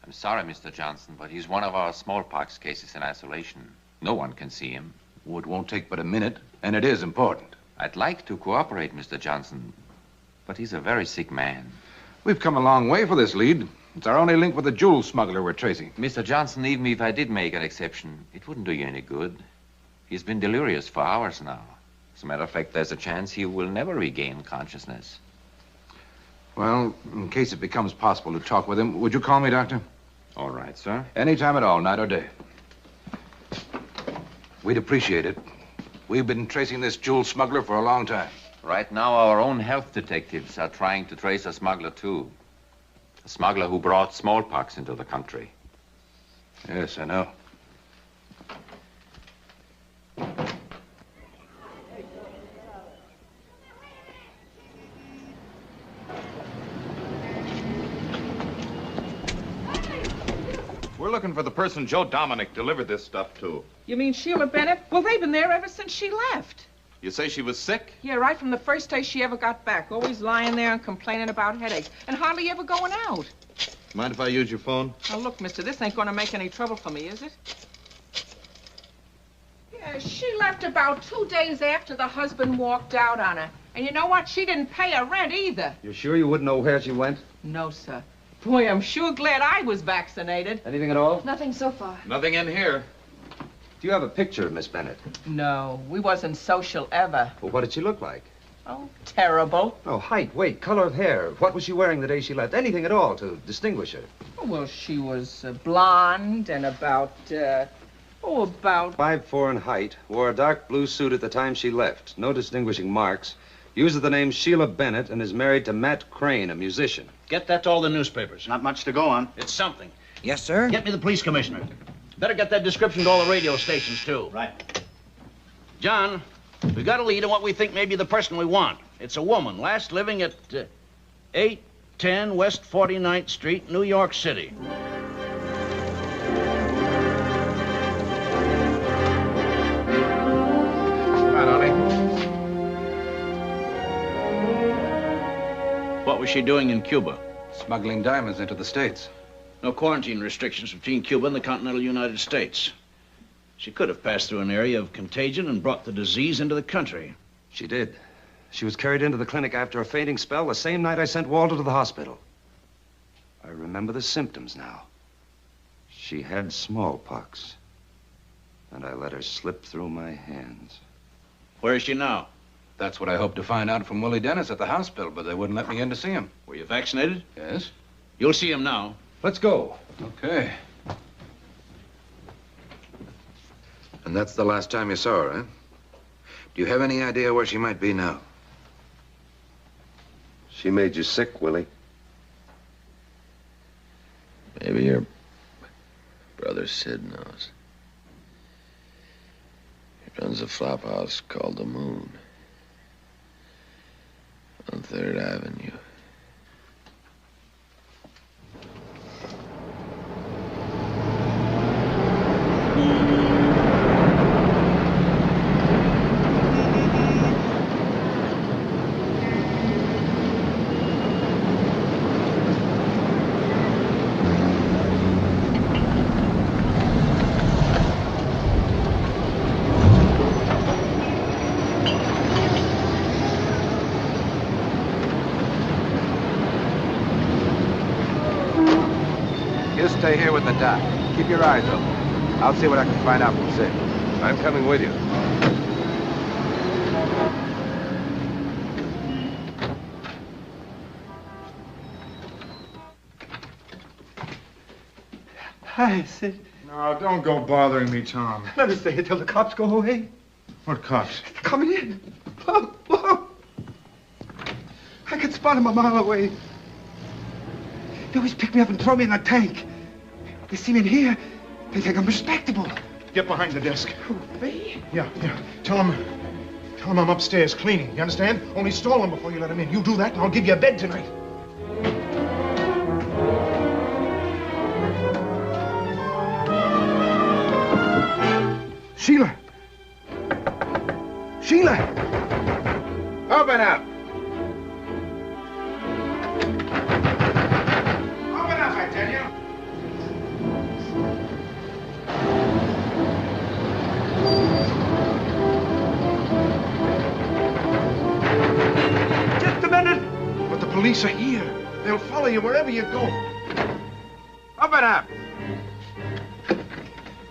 I'm sorry, Mr. Johnson, but he's one of our smallpox cases in isolation. No one can see him. Oh, it won't take but a minute, and it is important. I'd like to cooperate, Mr. Johnson, but he's a very sick man. We've come a long way for this lead. It's our only link with the jewel smuggler we're tracing. Mr. Johnson, even if I did make an exception, it wouldn't do you any good. He's been delirious for hours now. As a matter of fact, there's a chance he will never regain consciousness. Well, in case it becomes possible to talk with him, would you call me, Doctor? All right, sir. Any time at all, night or day. We'd appreciate it. We've been tracing this jewel smuggler for a long time. Right now, our own health detectives are trying to trace a smuggler, too. A smuggler who brought smallpox into the country. Yes, I know. We're looking for the person Joe Dominic delivered this stuff to. You mean Sheila Bennet? Well, they've been there ever since she left. You say she was sick? Yeah, right from the first day she ever got back. Always lying there and complaining about headaches. And hardly ever going out. Mind if I use your phone? Now, look, mister, this ain't going to make any trouble for me, is it? Yeah, she left about 2 days after the husband walked out on her. And you know what? She didn't pay her rent either. You're sure you wouldn't know where she went? No, sir. Boy, I'm sure glad I was vaccinated. Anything at all? Nothing so far. Nothing in here. Do you have a picture of Miss Bennet? No, we wasn't social ever. Well, what did she look like? Oh, terrible. Oh, height, weight, color of hair. What was she wearing the day she left? Anything at all to distinguish her? Oh, well, she was blonde and about 5'4" in height. Wore a dark blue suit at the time she left. No distinguishing marks. Uses the name Sheila Bennet and is married to Matt Krane, a musician. Get that to all the newspapers. Not much to go on. It's something. Yes, sir? Get me the police commissioner. Better get that description to all the radio stations, too. Right. John, we got a lead on what we think may be the person we want. It's a woman, last living at 810 West 49th Street, New York City. Come on, Ollie. What was she doing in Cuba? Smuggling diamonds into the States. No quarantine restrictions between Cuba and the continental United States. She could have passed through an area of contagion and brought the disease into the country. She did. She was carried into the clinic after a fainting spell the same night I sent Walter to the hospital. I remember the symptoms now. She had smallpox. And I let her slip through my hands. Where is she now? That's what I hoped to find out from Willie Dennis at the hospital, but they wouldn't let me in to see him. Were you vaccinated? Yes. You'll see him now. Let's go. Okay. And that's the last time you saw her, huh? Do you have any idea where she might be now? She made you sick, Willie. Maybe your brother Sid knows. He runs a flop house called the Moon on 3rd Avenue. Stay here with the doc. Keep your eyes open. I'll see what I can find out from Sid. I'm coming with you. Hi, Sid. No, don't go bothering me, Tom. Let us stay here till the cops go away. What cops? Coming in. Whoa, whoa. I could spot them a mile away. They always pick me up and throw me in a tank. They see me in here, they think I'm respectable. Get behind the desk. Who, me? Yeah. Tell him I'm upstairs cleaning, you understand? Only stall him before you let him in. You do that and I'll give you a bed tonight. Sheila! Sheila! Open up! Open up, I tell you! Just a minute! But the police are here. They'll follow you wherever you go. Up and up.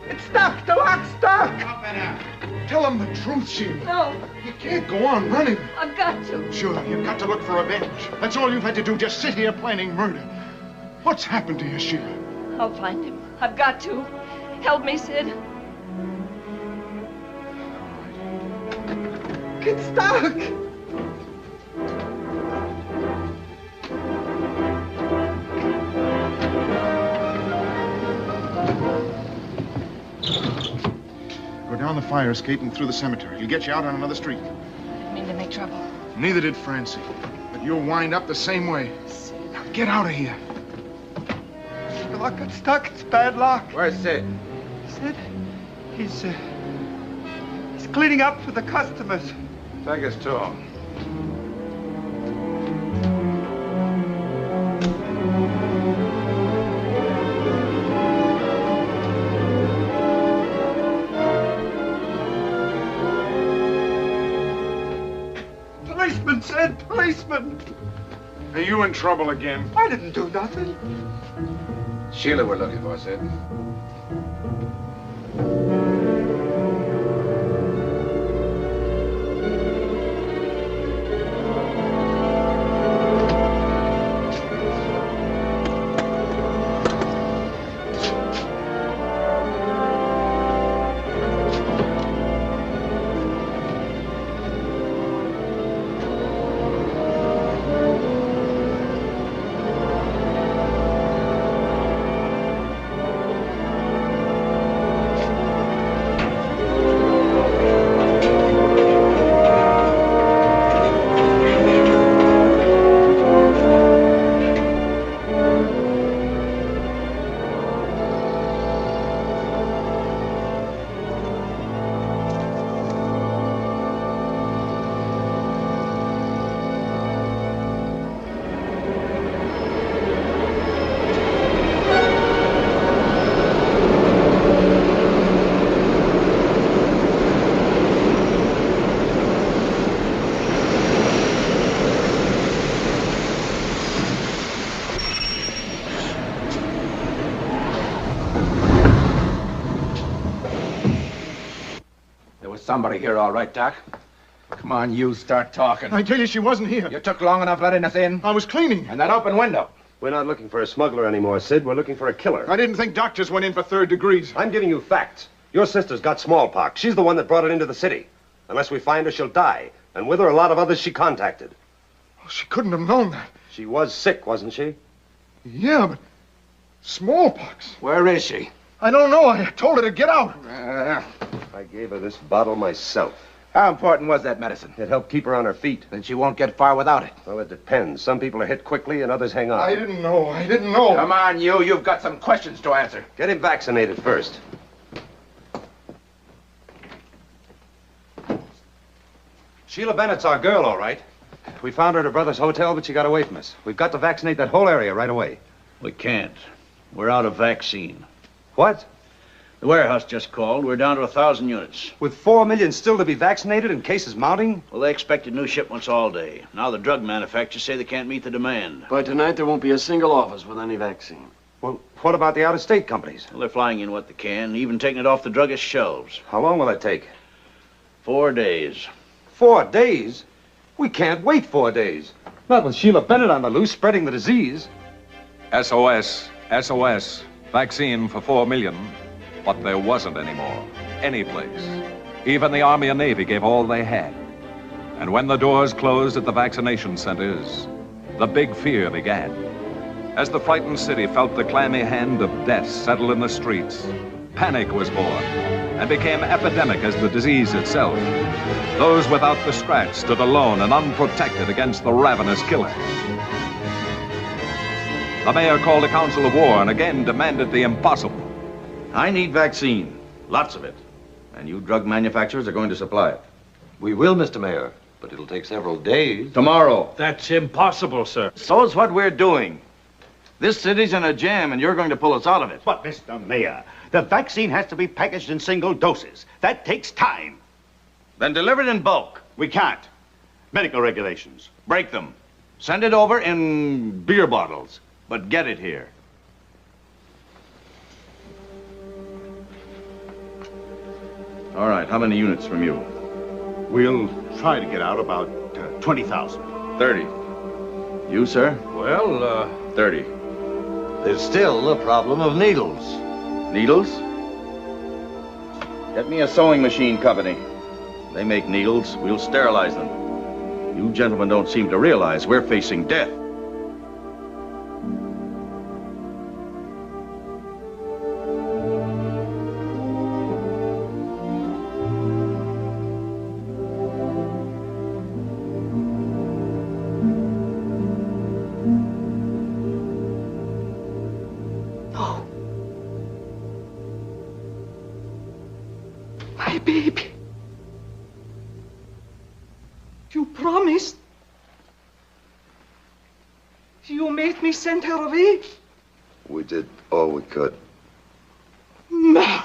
It's stuck. The lock's stuck. Up and up. Tell them the truth, Sheila. No, You can't go on running. I've got to. Sure, you've got to look for revenge. That's all you've had to do, just sit here planning murder. What's happened to you, Sheila? I'll find him. I've got to. Help me, Sid. Get stuck. Go down the fire escape and through the cemetery. He'll get you out on another street. I didn't mean to make trouble. Neither did Francie. But you'll wind up the same way. Now get out of here. The lock got stuck. It's bad luck. Where's Sid? Sid, he's cleaning up for the customers. Take us to him. Policeman, Sid, policeman. Are you in trouble again? I didn't do nothing. Sheila we're looking for, Sid. Somebody here, all right, Doc. Come on, you start talking. I tell you, she wasn't here. You took long enough letting us in. I was cleaning. And that open window. We're not looking for a smuggler anymore, Sid. We're looking for a killer. I didn't think doctors went in for third degrees. I'm giving you facts. Your sister's got smallpox. She's the one that brought it into the city. Unless we find her, she'll die. And with her, a lot of others she contacted. Oh, she couldn't have known that. She was sick, wasn't she? Yeah, but smallpox. Where is she? I don't know. I told her to get out. I gave her this bottle myself. How important was that medicine? It helped keep her on her feet. Then she won't get far without it. Well, it depends. Some people are hit quickly and others hang on. I didn't know. I didn't know. Come on, you. You've got some questions to answer. Get him vaccinated first. Sheila Bennet's our girl, all right. We found her at her brother's hotel, but she got away from us. We've got to vaccinate that whole area right away. We can't. We're out of vaccine. What? The warehouse just called. We're down to 1,000 units. With 4 million still to be vaccinated and cases mounting? Well, they expected new shipments all day. Now the drug manufacturers say they can't meet the demand. By tonight, there won't be a single office with any vaccine. Well, what about the out-of-state companies? Well, they're flying in what they can, even taking it off the druggist shelves. How long will that take? 4 days. 4 days? We can't wait 4 days. Not with Sheila Bennet on the loose, spreading the disease. SOS, SOS, vaccine for 4 million. But there wasn't any more, any place. Even the Army and Navy gave all they had. And when the doors closed at the vaccination centers, the big fear began. As the frightened city felt the clammy hand of death settle in the streets, panic was born and became epidemic as the disease itself. Those without the scratch stood alone and unprotected against the ravenous killer. The mayor called a council of war and again demanded the impossible. I need vaccine. Lots of it. And you drug manufacturers are going to supply it. We will, Mr. Mayor, but it'll take several days. Tomorrow. That's impossible, sir. So's what we're doing. This city's in a jam, and you're going to pull us out of it. But, Mr. Mayor, the vaccine has to be packaged in single doses. That takes time. Then deliver it in bulk. We can't. Medical regulations. Break them. Send it over in beer bottles, but get it here. All right, how many units from you? We'll try to get out about 20,000. 30. You, sir? Well, 30. there's still the problem of needles. Needles? Get me a sewing machine company. They make needles. We'll sterilize them. You gentlemen don't seem to realize we're facing death. My baby. You promised. You made me send her away. We did all we could. Murder.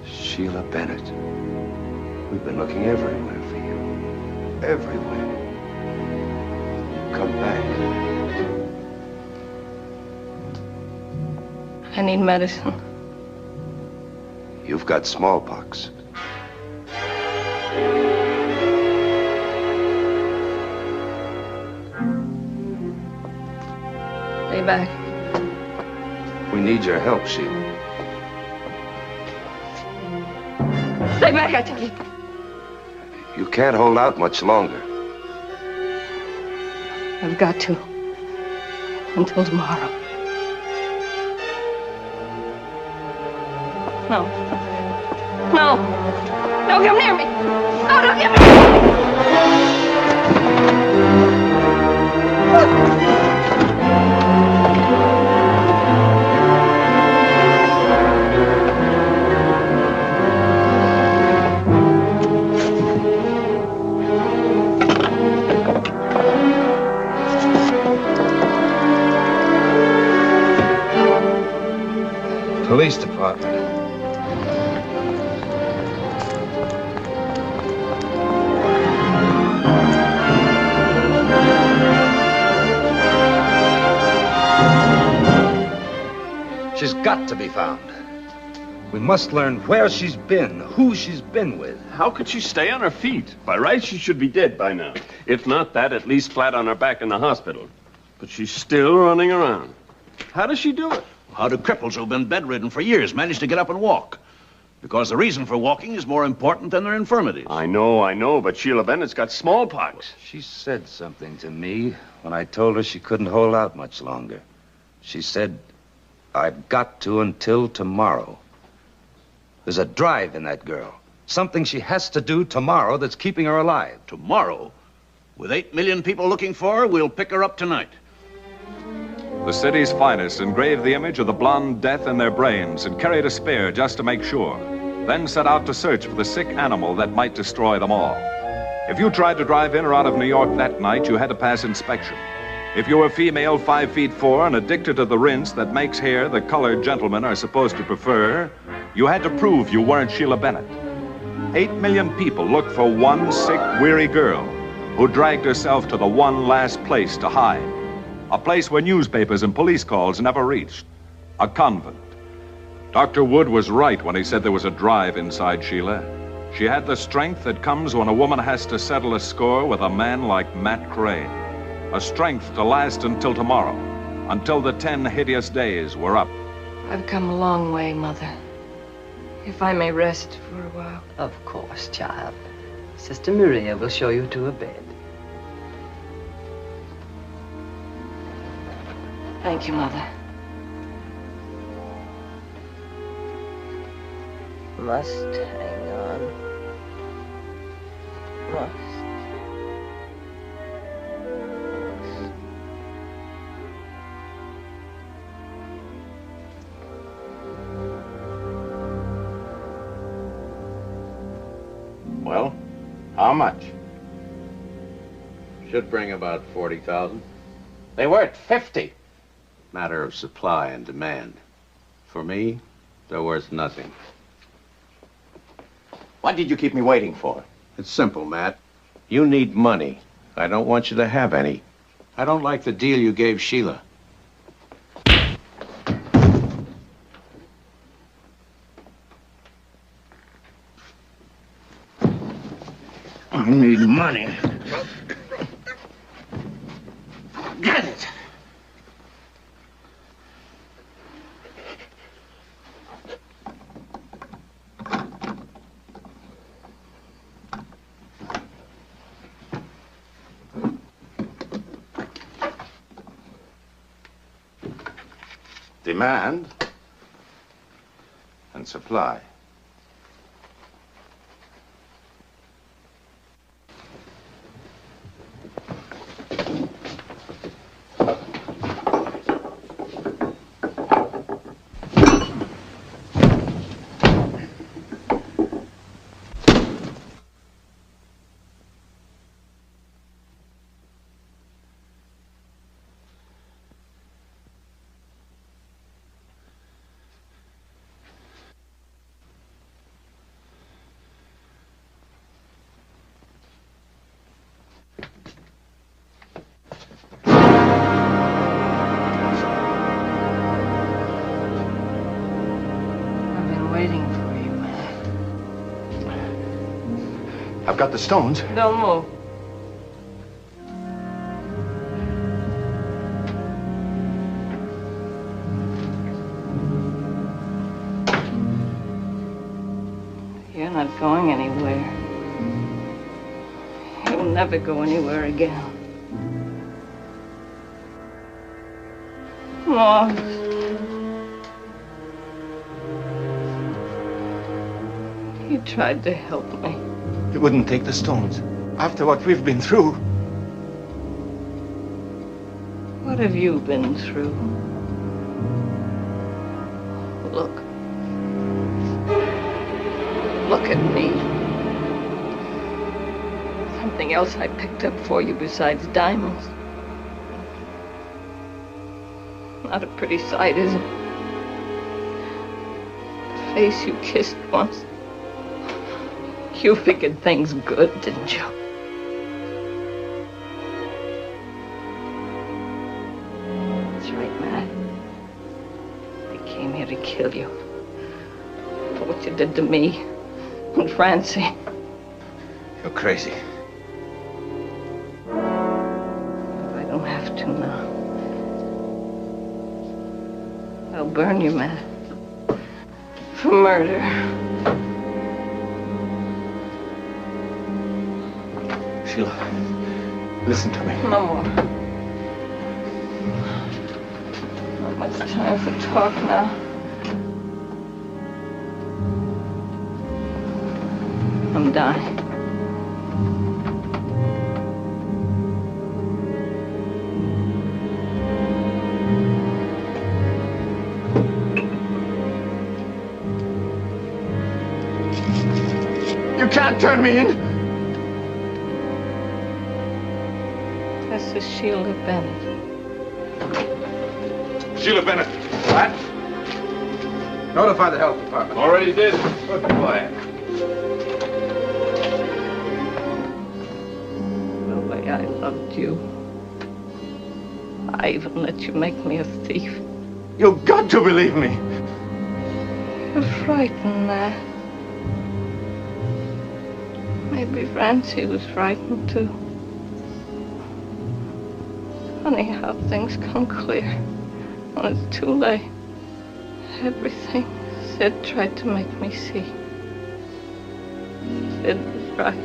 Sheila Bennet. We've been looking everywhere for you. Everywhere. Come back. I need medicine. You've got smallpox. Stay back. We need your help, Sheila. Stay back, I tell you. You can't hold out much longer. I've got to. Until tomorrow. No. No. Don't come near me. No, don't come near me. Police department. She's got to be found. We must learn where she's been, who she's been with. How could she stay on her feet? By rights, she should be dead by now. If not that, at least flat on her back in the hospital. But she's still running around. How does she do it? How do cripples who've been bedridden for years manage to get up and walk? Because the reason for walking is more important than their infirmities. I know, but Sheila Bennet's got smallpox. She said something to me when I told her she couldn't hold out much longer. She said, I've got to until tomorrow. There's a drive in that girl. Something she has to do tomorrow that's keeping her alive. Tomorrow? With 8 million people looking for her, we'll pick her up tonight. The city's finest engraved the image of the blonde death in their brains and carried a spear just to make sure. Then set out to search for the sick animal that might destroy them all. If you tried to drive in or out of New York that night, you had to pass inspection. If you were female, 5'4", and addicted to the rinse that makes hair the colored gentlemen are supposed to prefer, you had to prove you weren't Sheila Bennet. 8 million people looked for one sick, weary girl who dragged herself to the one last place to hide. A place where newspapers and police calls never reached. A convent. Dr. Wood was right when he said there was a drive inside Sheila. She had the strength that comes when a woman has to settle a score with a man like Matt Krane. A strength to last until tomorrow, until the 10 hideous days were up. I've come a long way, Mother. If I may rest for a while. Of course, child. Sister Maria will show you to a bed. Thank you, Mother. Must hang on. Must. Well, how much? Should bring about 40,000. They were at 50. Matter of supply and demand. For me, they're worth nothing. What did you keep me waiting for? It's simple, Matt. You need money. I don't want you to have any. I don't like the deal you gave Sheila. I need money. Get it. Demand and supply. I've got the stones. Don't move. You're not going anywhere. You'll never go anywhere again. Lost. You tried to help me. You wouldn't take the stones. After what we've been through. What have you been through? Look. Look at me. Something else I picked up for you besides diamonds. Not a pretty sight, is it? The face you kissed once. You figured things good, didn't you? That's right, Matt. They came here to kill you. For what you did to me and Francie. You're crazy. But I don't have to now. I'll burn you, Matt. For murder. Sheila, listen to me. No more. Not much time for talk now. I'm dying. You can't turn me in. This is Sheila Bennet. Sheila Bennet. What? Notify the health department. Already did. Good boy. The way I loved you. I even let you make me a thief. You've got to believe me. You're frightened, Matt. Maybe Francie was frightened, too. Funny how things come clear when it's too late. Everything Sid tried to make me see. Sid was right.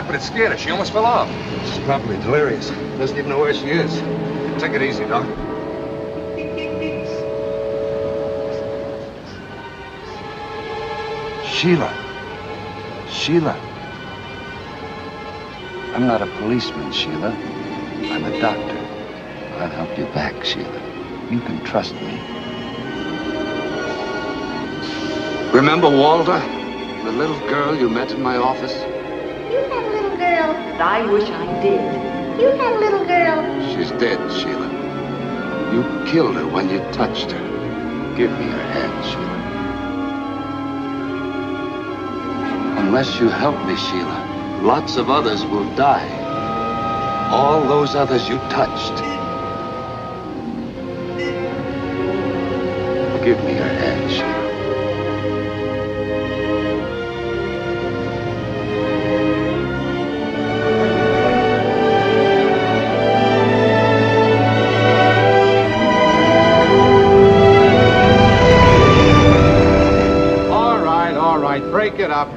but it scared her. She almost fell off. She's probably delirious. Doesn't even know where she is. Take it easy, Doc. Sheila. Sheila. I'm not a policeman, Sheila. I'm a doctor. I'll help you back, Sheila. You can trust me. Remember Walter? The little girl you met in my office? You had a little girl. I wish I did. You had a little girl. She's dead, Sheila. You killed her when you touched her. Give me your hand, Sheila. Unless you help me, Sheila, lots of others will die. All those others you touched. Give me your hand, Sheila.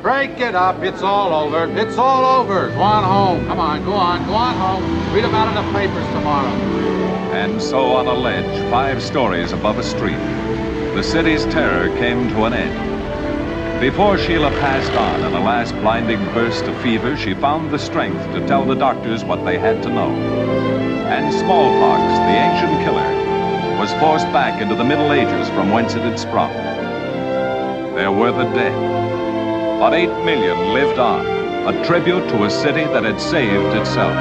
Break it up. It's all over. It's all over. Go on home. Come on, go on home. Read about it in the papers tomorrow. And so on a ledge, 5 stories above a street, the city's terror came to an end. Before Sheila passed on in a last blinding burst of fever, she found the strength to tell the doctors what they had to know. And smallpox, the ancient killer, was forced back into the Middle Ages from whence it had sprung. There were the dead. But 8 million lived on, a tribute to a city that had saved itself.